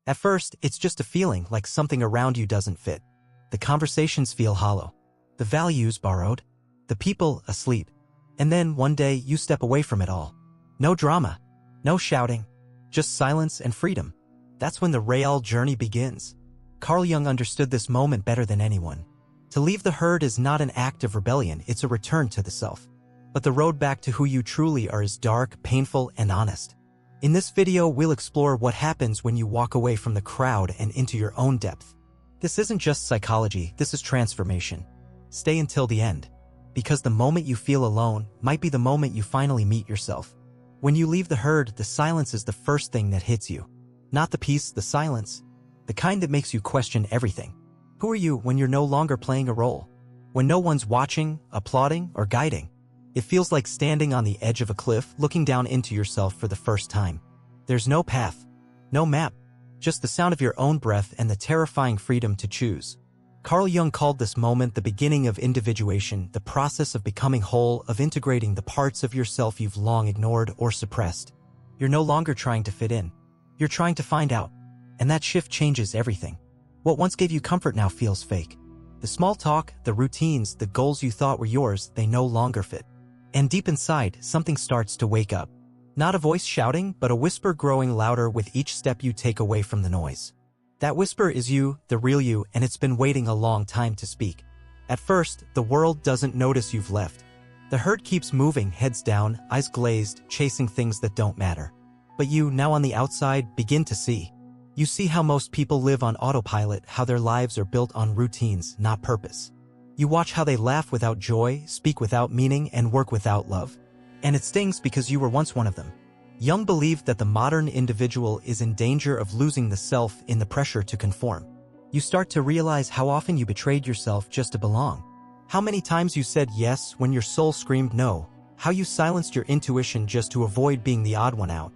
At first, it's just a feeling like something around you doesn't fit. The conversations feel hollow. The values borrowed. The people asleep. And then, one day, you step away from it all. No drama. No shouting. Just silence and freedom. That's when the real journey begins. Carl Jung understood this moment better than anyone. To leave the herd is not an act of rebellion, it's a return to the self. But the road back to who you truly are is dark, painful, and honest. In this video, we'll explore what happens when you walk away from the crowd and into your own depth. This isn't just psychology, this is transformation. Stay until the end. Because the moment you feel alone might be the moment you finally meet yourself. When you leave the herd, the silence is the first thing that hits you. Not the peace, the silence. The kind that makes you question everything. Who are you when you're no longer playing a role? When no one's watching, applauding, or guiding? It feels like standing on the edge of a cliff, looking down into yourself for the first time. There's no path, no map, just the sound of your own breath and the terrifying freedom to choose. Carl Jung called this moment the beginning of individuation, the process of becoming whole, of integrating the parts of yourself you've long ignored or suppressed. You're no longer trying to fit in. You're trying to find out. And that shift changes everything. What once gave you comfort now feels fake. The small talk, the routines, the goals you thought were yours, they no longer fit. And deep inside, something starts to wake up. Not a voice shouting, but a whisper growing louder with each step you take away from the noise. That whisper is you, the real you, and it's been waiting a long time to speak. At first, the world doesn't notice you've left. The herd keeps moving, heads down, eyes glazed, chasing things that don't matter. But you, now on the outside, begin to see. You see how most people live on autopilot, how their lives are built on routines, not purpose. You watch how they laugh without joy, speak without meaning, and work without love. And it stings because you were once one of them. Jung believed that the modern individual is in danger of losing the self in the pressure to conform. You start to realize how often you betrayed yourself just to belong. How many times you said yes when your soul screamed no. How you silenced your intuition just to avoid being the odd one out.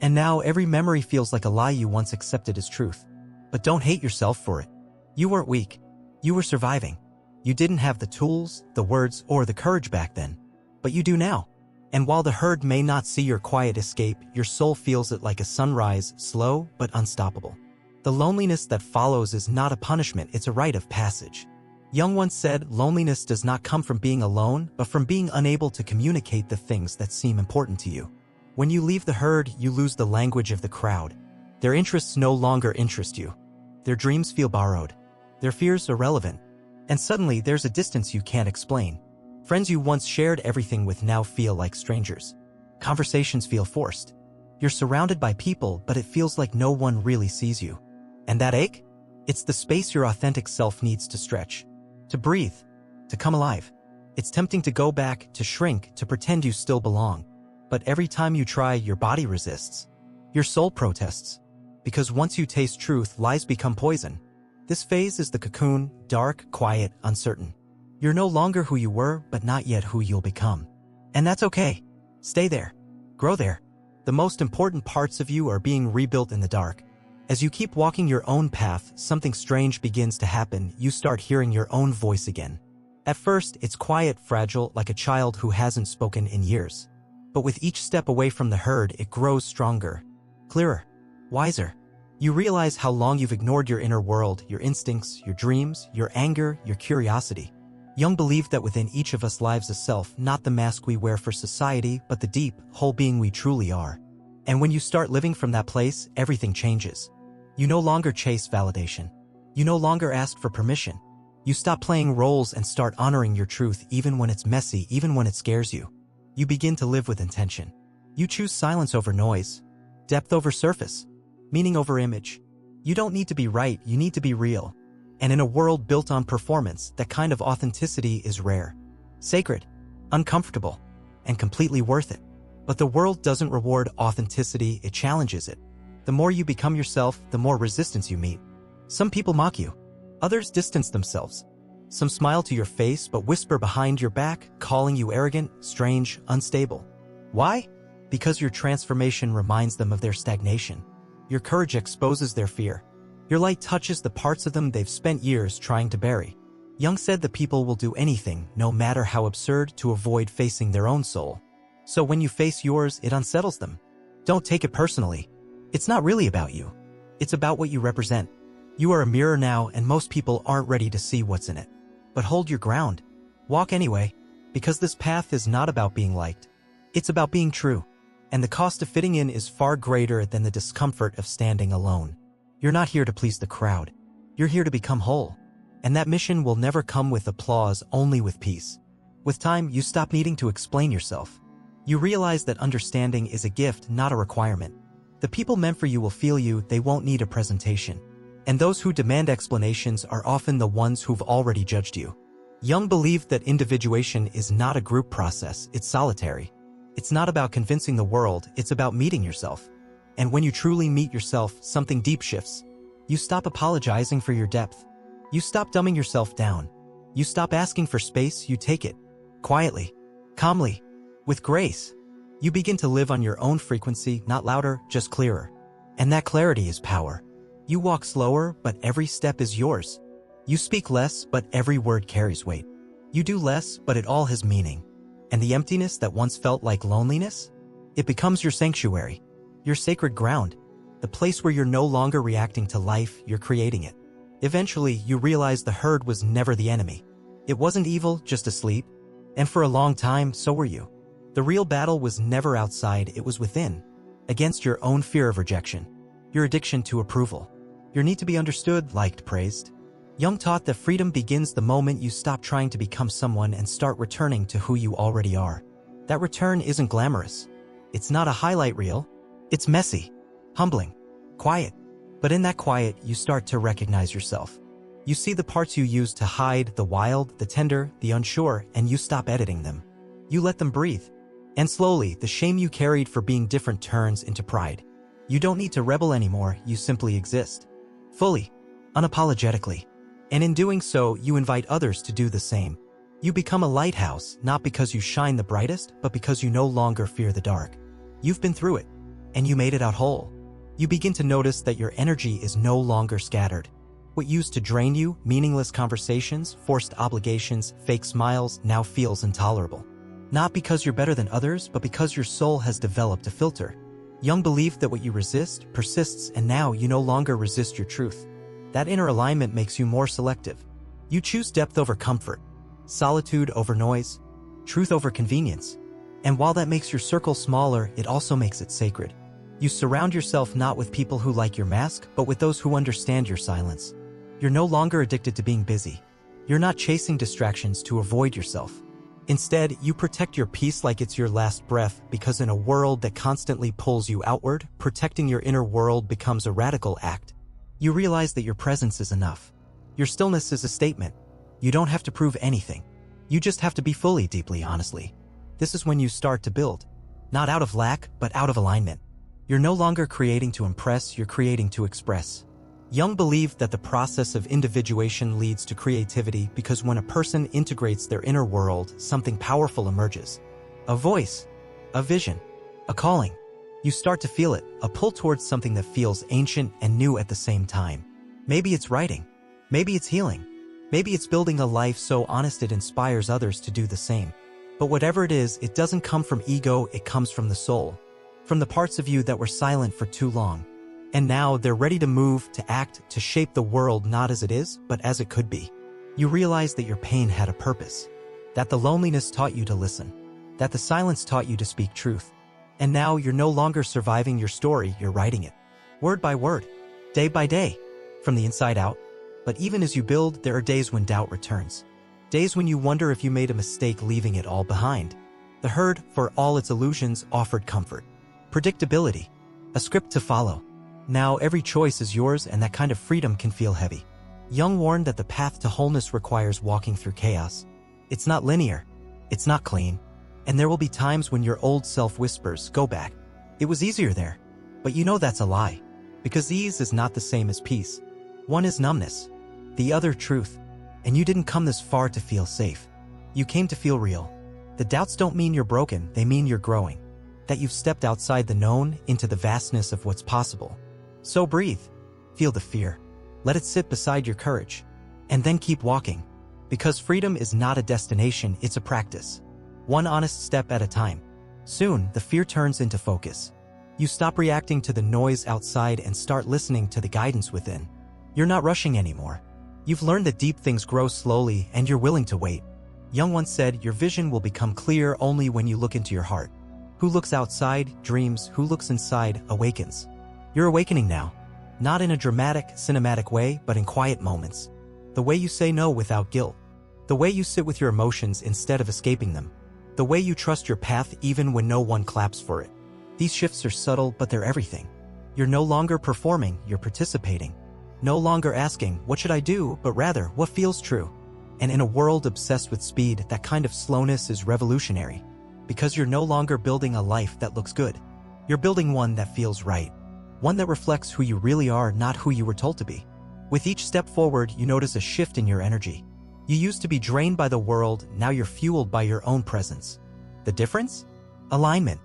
And now every memory feels like a lie you once accepted as truth. But don't hate yourself for it. You weren't weak. You were surviving. You didn't have the tools, the words, or the courage back then. But you do now. And while the herd may not see your quiet escape, your soul feels it like a sunrise, slow but unstoppable. The loneliness that follows is not a punishment, it's a rite of passage. Jung once said, loneliness does not come from being alone, but from being unable to communicate the things that seem important to you. When you leave the herd, you lose the language of the crowd. Their interests no longer interest you. Their dreams feel borrowed. Their fears irrelevant. And suddenly there's a distance you can't explain. Friends you once shared everything with now feel like strangers. Conversations feel forced. You're surrounded by people, but it feels like no one really sees you. And that ache? It's the space your authentic self needs to stretch, to breathe, to come alive. It's tempting to go back, to shrink, to pretend you still belong. But every time you try, your body resists. Your soul protests. Because once you taste truth, lies become poison. This phase is the cocoon, dark, quiet, uncertain. You're no longer who you were, but not yet who you'll become. And that's okay. Stay there. Grow there. The most important parts of you are being rebuilt in the dark. As you keep walking your own path, something strange begins to happen. You start hearing your own voice again. At first, it's quiet, fragile, like a child who hasn't spoken in years. But with each step away from the herd, it grows stronger, clearer, wiser. You realize how long you've ignored your inner world, your instincts, your dreams, your anger, your curiosity. Jung believed that within each of us lives a self, not the mask we wear for society, but the deep, whole being we truly are. And when you start living from that place, everything changes. You no longer chase validation. You no longer ask for permission. You stop playing roles and start honoring your truth even when it's messy, even when it scares you. You begin to live with intention. You choose silence over noise, depth over surface, meaning over image. You don't need to be right, you need to be real. And in a world built on performance, that kind of authenticity is rare, sacred, uncomfortable, and completely worth it. But the world doesn't reward authenticity, it challenges it. The more you become yourself, the more resistance you meet. Some people mock you. Others distance themselves. Some smile to your face but whisper behind your back, calling you arrogant, strange, unstable. Why? Because your transformation reminds them of their stagnation. Your courage exposes their fear. Your light touches the parts of them they've spent years trying to bury. Jung said that people will do anything, no matter how absurd, to avoid facing their own soul. So when you face yours, it unsettles them. Don't take it personally. It's not really about you. It's about what you represent. You are a mirror now, and most people aren't ready to see what's in it. But hold your ground. Walk anyway, because this path is not about being liked. It's about being true. And the cost of fitting in is far greater than the discomfort of standing alone. You're not here to please the crowd. You're here to become whole. And that mission will never come with applause, only with peace. With time, you stop needing to explain yourself. You realize that understanding is a gift, not a requirement. The people meant for you will feel you, they won't need a presentation. And those who demand explanations are often the ones who've already judged you. Jung believed that individuation is not a group process, it's solitary. It's not about convincing the world, it's about meeting yourself. And when you truly meet yourself, something deep shifts. You stop apologizing for your depth. You stop dumbing yourself down. You stop asking for space, you take it. Quietly, calmly, with grace. You begin to live on your own frequency, not louder, just clearer. And that clarity is power. You walk slower, but every step is yours. You speak less, but every word carries weight. You do less, but it all has meaning. And the emptiness that once felt like loneliness? It becomes your sanctuary, your sacred ground, the place where you're no longer reacting to life, you're creating it. Eventually, you realize the herd was never the enemy. It wasn't evil, just asleep. And for a long time, so were you. The real battle was never outside, it was within. Against your own fear of rejection. Your addiction to approval. Your need to be understood, liked, praised. Jung taught that freedom begins the moment you stop trying to become someone and start returning to who you already are. That return isn't glamorous. It's not a highlight reel. It's messy, humbling, quiet. But in that quiet, you start to recognize yourself. You see the parts you used to hide, the wild, the tender, the unsure, and you stop editing them. You let them breathe. And slowly, the shame you carried for being different turns into pride. You don't need to rebel anymore, you simply exist. Fully, unapologetically. And in doing so, you invite others to do the same. You become a lighthouse, not because you shine the brightest, but because you no longer fear the dark. You've been through it, and you made it out whole. You begin to notice that your energy is no longer scattered. What used to drain you, meaningless conversations, forced obligations, fake smiles, now feels intolerable. Not because you're better than others, but because your soul has developed a filter. Jung believed that what you resist persists, and now you no longer resist your truth. That inner alignment makes you more selective. You choose depth over comfort, solitude over noise, truth over convenience. And while that makes your circle smaller, it also makes it sacred. You surround yourself not with people who like your mask, but with those who understand your silence. You're no longer addicted to being busy. You're not chasing distractions to avoid yourself. Instead, you protect your peace like it's your last breath, because in a world that constantly pulls you outward, protecting your inner world becomes a radical act. You realize that your presence is enough. Your stillness is a statement. You don't have to prove anything. You just have to be fully, deeply, honestly. This is when you start to build. Not out of lack, but out of alignment. You're no longer creating to impress, you're creating to express. Jung believed that the process of individuation leads to creativity because when a person integrates their inner world, something powerful emerges. A voice, a vision, a calling. You start to feel it, a pull towards something that feels ancient and new at the same time. Maybe it's writing. Maybe it's healing. Maybe it's building a life so honest it inspires others to do the same. But whatever it is, it doesn't come from ego, it comes from the soul. From the parts of you that were silent for too long. And now they're ready to move, to act, to shape the world not as it is, but as it could be. You realize that your pain had a purpose. That the loneliness taught you to listen. That the silence taught you to speak truth. And now you're no longer surviving your story, you're writing it. Word by word. Day by day. From the inside out. But even as you build, there are days when doubt returns. Days when you wonder if you made a mistake leaving it all behind. The herd, for all its illusions, offered comfort. Predictability. A script to follow. Now every choice is yours, and that kind of freedom can feel heavy. Jung warned that the path to wholeness requires walking through chaos. It's not linear. It's not clean. And there will be times when your old self whispers, go back. It was easier there. But you know that's a lie. Because ease is not the same as peace. One is numbness. The other truth. And you didn't come this far to feel safe. You came to feel real. The doubts don't mean you're broken, they mean you're growing. That you've stepped outside the known into the vastness of what's possible. So breathe. Feel the fear. Let it sit beside your courage. And then keep walking. Because freedom is not a destination, it's a practice. One honest step at a time. Soon, the fear turns into focus. You stop reacting to the noise outside and start listening to the guidance within. You're not rushing anymore. You've learned that deep things grow slowly and you're willing to wait. Jung once said, your vision will become clear only when you look into your heart. Who looks outside, dreams. Who looks inside, awakens. You're awakening now. Not in a dramatic, cinematic way, but in quiet moments. The way you say no without guilt. The way you sit with your emotions instead of escaping them. The way you trust your path even when no one claps for it. These shifts are subtle, but they're everything. You're no longer performing, you're participating. No longer asking, what should I do, but rather, what feels true? And in a world obsessed with speed, that kind of slowness is revolutionary. Because you're no longer building a life that looks good. You're building one that feels right. One that reflects who you really are, not who you were told to be. With each step forward, you notice a shift in your energy. You used to be drained by the world, now you're fueled by your own presence. The difference? Alignment.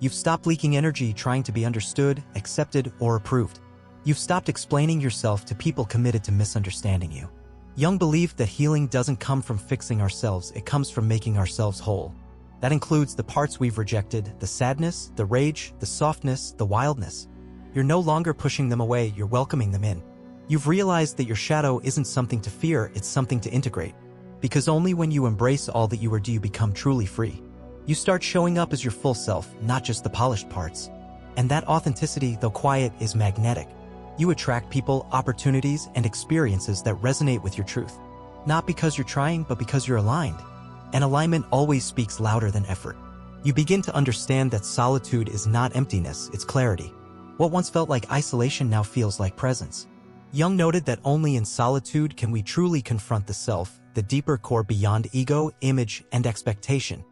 You've stopped leaking energy trying to be understood, accepted, or approved. You've stopped explaining yourself to people committed to misunderstanding you. Jung believed that healing doesn't come from fixing ourselves, it comes from making ourselves whole. That includes the parts we've rejected, the sadness, the rage, the softness, the wildness. You're no longer pushing them away, you're welcoming them in. You've realized that your shadow isn't something to fear, it's something to integrate. Because only when you embrace all that you are do you become truly free. You start showing up as your full self, not just the polished parts. And that authenticity, though quiet, is magnetic. You attract people, opportunities, and experiences that resonate with your truth. Not because you're trying, but because you're aligned. And alignment always speaks louder than effort. You begin to understand that solitude is not emptiness, it's clarity. What once felt like isolation now feels like presence. Jung noted that only in solitude can we truly confront the self, the deeper core beyond ego, image, and expectation.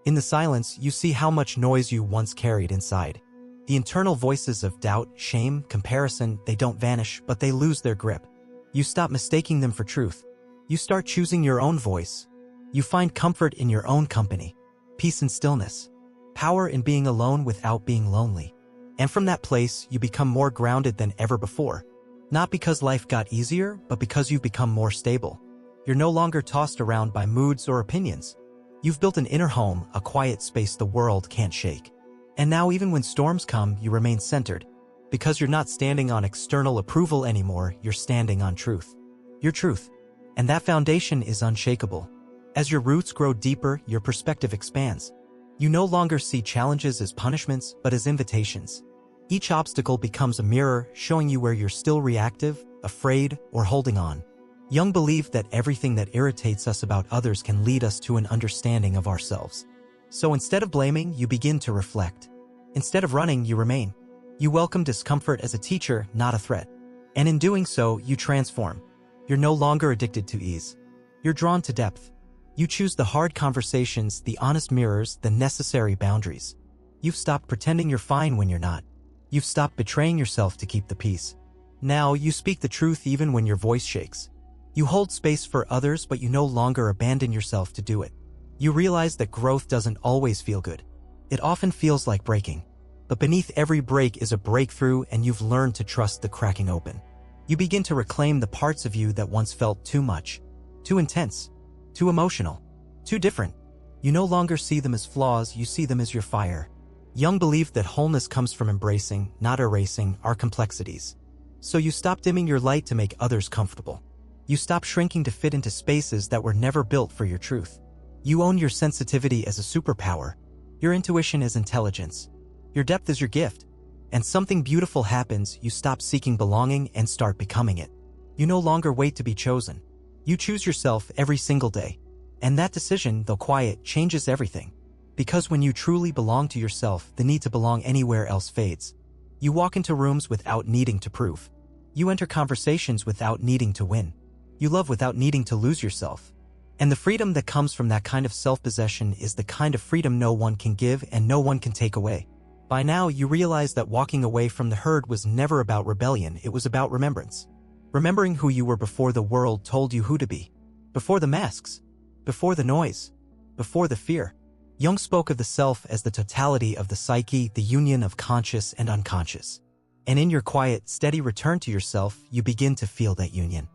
In the silence, you see how much noise you once carried inside. The internal voices of doubt, shame, comparison, they don't vanish, but they lose their grip. You stop mistaking them for truth. You start choosing your own voice. You find comfort in your own company, peace in stillness, power in being alone without being lonely. And from that place, you become more grounded than ever before. Not because life got easier, but because you've become more stable. You're no longer tossed around by moods or opinions. You've built an inner home, a quiet space the world can't shake. And now even when storms come, you remain centered. Because you're not standing on external approval anymore, you're standing on truth. Your truth. And that foundation is unshakable. As your roots grow deeper, your perspective expands. You no longer see challenges as punishments, but as invitations. Each obstacle becomes a mirror, showing you where you're still reactive, afraid, or holding on. Jung believed that everything that irritates us about others can lead us to an understanding of ourselves. So instead of blaming, you begin to reflect. Instead of running, you remain. You welcome discomfort as a teacher, not a threat. And in doing so, you transform. You're no longer addicted to ease. You're drawn to depth. You choose the hard conversations, the honest mirrors, the necessary boundaries. You've stopped pretending you're fine when you're not. You've stopped betraying yourself to keep the peace. Now you speak the truth even when your voice shakes. You hold space for others, but you no longer abandon yourself to do it. You realize that growth doesn't always feel good. It often feels like breaking. But beneath every break is a breakthrough, and you've learned to trust the cracking open. You begin to reclaim the parts of you that once felt too much, too intense, too emotional, too different. You no longer see them as flaws, you see them as your fire. Jung believed that wholeness comes from embracing, not erasing, our complexities. So you stop dimming your light to make others comfortable. You stop shrinking to fit into spaces that were never built for your truth. You own your sensitivity as a superpower, your intuition as intelligence, your depth as your gift. And something beautiful happens, you stop seeking belonging and start becoming it. You no longer wait to be chosen. You choose yourself every single day. And that decision, though quiet, changes everything. Because when you truly belong to yourself, the need to belong anywhere else fades. You walk into rooms without needing to prove. You enter conversations without needing to win. You love without needing to lose yourself. And the freedom that comes from that kind of self-possession is the kind of freedom no one can give and no one can take away. By now, you realize that walking away from the herd was never about rebellion, it was about remembrance. Remembering who you were before the world told you who to be. Before the masks. Before the noise. Before the fear. Jung spoke of the self as the totality of the psyche, the union of conscious and unconscious. And in your quiet, steady return to yourself, you begin to feel that union.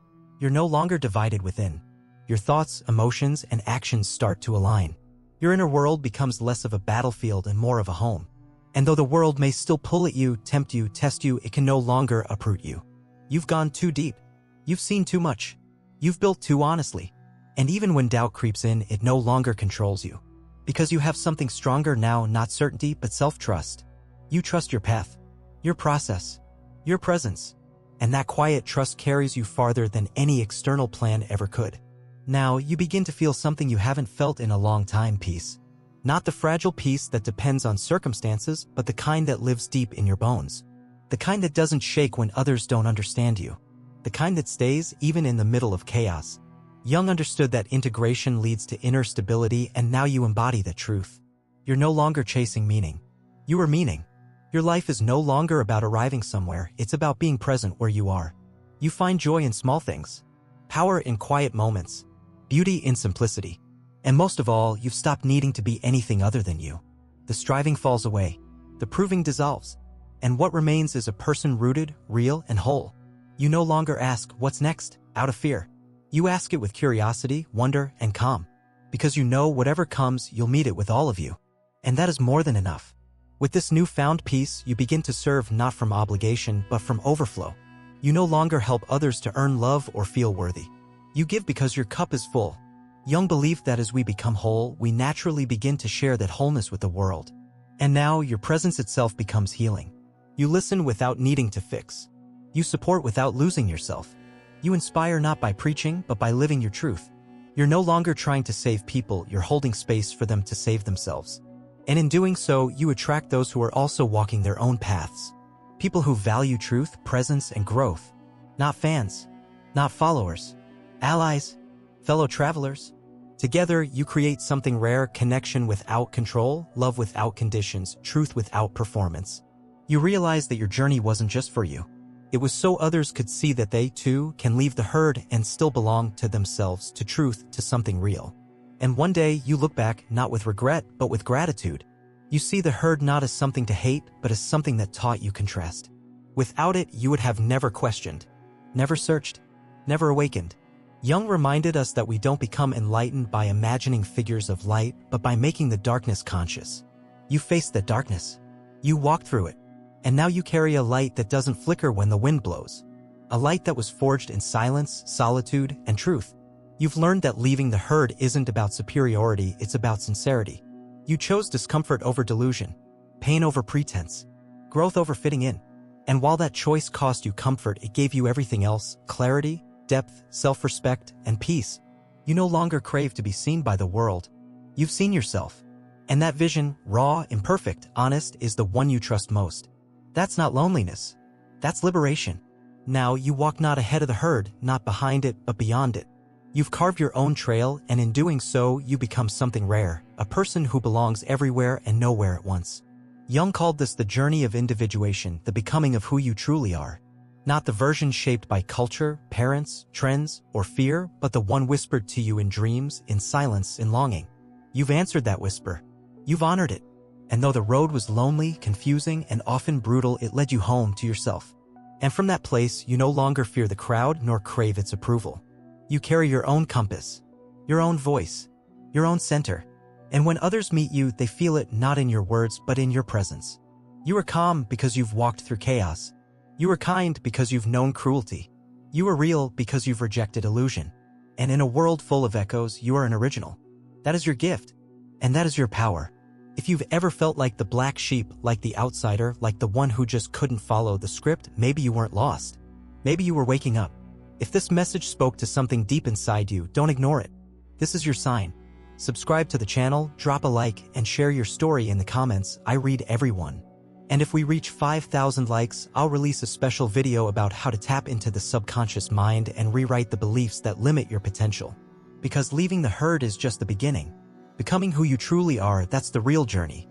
You're no longer divided within. Your thoughts, emotions, and actions start to align. Your inner world becomes less of a battlefield and more of a home. And though the world may still pull at you, tempt you, test you, it can no longer uproot you. You've gone too deep. You've seen too much. You've built too honestly. And even when doubt creeps in, it no longer controls you. Because you have something stronger now, not certainty, but self-trust. You trust your path, your process, your presence. And that quiet trust carries you farther than any external plan ever could. Now, you begin to feel something you haven't felt in a long time: peace. Not the fragile peace that depends on circumstances, but the kind that lives deep in your bones. The kind that doesn't shake when others don't understand you. The kind that stays even in the middle of chaos. Jung understood that integration leads to inner stability, and now you embody that truth. You're no longer chasing meaning. You are meaning. Your life is no longer about arriving somewhere, it's about being present where you are. You find joy in small things, power in quiet moments, beauty in simplicity. And most of all, you've stopped needing to be anything other than you. The striving falls away, the proving dissolves, and what remains is a person rooted, real, and whole. You no longer ask, "What's next?" out of fear. You ask it with curiosity, wonder, and calm. Because you know whatever comes, you'll meet it with all of you. And that is more than enough. With this newfound peace, you begin to serve not from obligation, but from overflow. You no longer help others to earn love or feel worthy. You give because your cup is full. Jung believed that as we become whole, we naturally begin to share that wholeness with the world. And now, your presence itself becomes healing. You listen without needing to fix. You support without losing yourself. You inspire not by preaching, but by living your truth. You're no longer trying to save people, you're holding space for them to save themselves. And in doing so, you attract those who are also walking their own paths. People who value truth, presence, and growth. Not fans. Not followers. Allies. Fellow travelers. Together, you create something rare: connection without control, love without conditions, truth without performance. You realize that your journey wasn't just for you. It was so others could see that they, too, can leave the herd and still belong to themselves, to truth, to something real. And one day, you look back, not with regret, but with gratitude. You see the herd not as something to hate, but as something that taught you contrast. Without it, you would have never questioned, never searched, never awakened. Jung reminded us that we don't become enlightened by imagining figures of light, but by making the darkness conscious. You faced that darkness. You walked through it. And now you carry a light that doesn't flicker when the wind blows. A light that was forged in silence, solitude, and truth. You've learned that leaving the herd isn't about superiority, it's about sincerity. You chose discomfort over delusion, pain over pretense, growth over fitting in. And while that choice cost you comfort, it gave you everything else: clarity, depth, self-respect, and peace. You no longer crave to be seen by the world. You've seen yourself. And that vision, raw, imperfect, honest, is the one you trust most. That's not loneliness. That's liberation. Now you walk not ahead of the herd, not behind it, but beyond it. You've carved your own trail, and in doing so, you become something rare, a person who belongs everywhere and nowhere at once. Jung called this the journey of individuation, the becoming of who you truly are. Not the version shaped by culture, parents, trends, or fear, but the one whispered to you in dreams, in silence, in longing. You've answered that whisper. You've honored it. And though the road was lonely, confusing, and often brutal, it led you home to yourself. And from that place, you no longer fear the crowd nor crave its approval. You carry your own compass, your own voice, your own center. And when others meet you, they feel it not in your words, but in your presence. You are calm because you've walked through chaos. You are kind because you've known cruelty. You are real because you've rejected illusion. And in a world full of echoes, you are an original. That is your gift. And that is your power. If you've ever felt like the black sheep, like the outsider, like the one who just couldn't follow the script, maybe you weren't lost. Maybe you were waking up. If this message spoke to something deep inside you, don't ignore it. This is your sign. Subscribe to the channel, drop a like, and share your story in the comments. I read everyone. And if we reach 5,000 likes, I'll release a special video about how to tap into the subconscious mind and rewrite the beliefs that limit your potential. Because leaving the herd is just the beginning. Becoming who you truly are, that's the real journey.